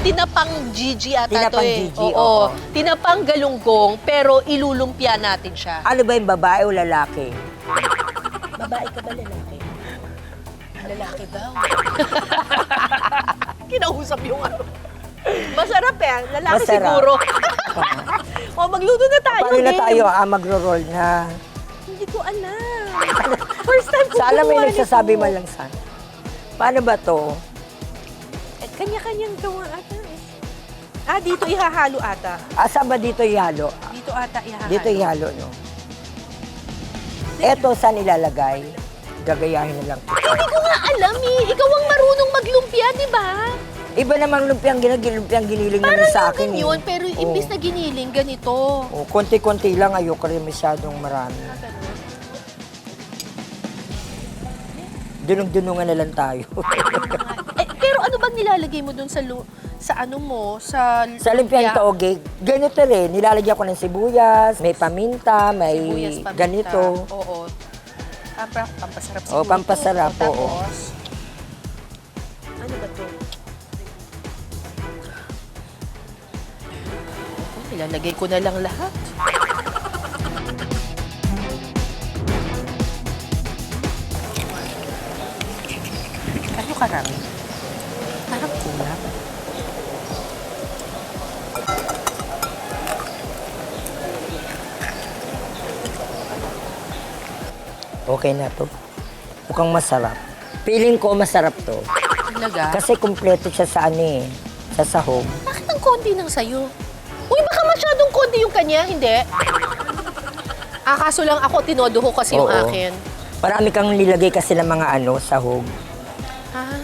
tinapang Gigi ata Tinapang to eh. Gigi, Oo. oo. Tinapang galunggong, pero ilulumpia natin siya. Ano ba yung babae o lalaki? Babae ka ba lalaki? Lalaki daw. Kinausap yung ano. Masarap eh. Lalaki Masarap. siguro. O, magluto na tayo. Paano na game. tayo? Magro-roll na. Hindi ko alam. First time ko Sana may gumawa nagsasabi nito. man lang sana. Paano ba to? Kanya-kanyang gawa ata eh. Dito ihahalo ata. Saan ba dito ihalo? Dito ata ihahalo. Dito ihalo, no? Eto, saan ilalagay? Gagayahin na lang. Hindi ko nga alam eh. Ikaw ang marunong maglumpia, di ba? Iba namang lumpiang giniling naman sa akin. Parang yun, pero imbis na giniling, ganito. Konti-konti lang, ayoko rin masyadong marami. Dunong-dunungan na lang tayo. Pero ano bang nilalagay mo dun sa ano mo? Sa Lumpiang toge, ganito rin. Nilalagyan ko ng sibuyas, may paminta, may Sibuyas, paminta. ganito. Oo. Pampasarap siguro. Oo, pampasarap, ito. oo. Tapos, ano ba to? Ilalagay ko na lang lahat. Ano karami? Parang kulang. Okay na to. Mukhang masarap. Feeling ko masarap to. Talaga? Kasi kumpleto siya sa ano eh, sa sahog. Bakit ang konti ng sayo? Uy, baka masyadong konti yung kanya, hindi? Kaso lang ako, tinodo ko kasi yung Oo. akin. Marami kang nilagay kasi ng mga ano, sahog. Ah.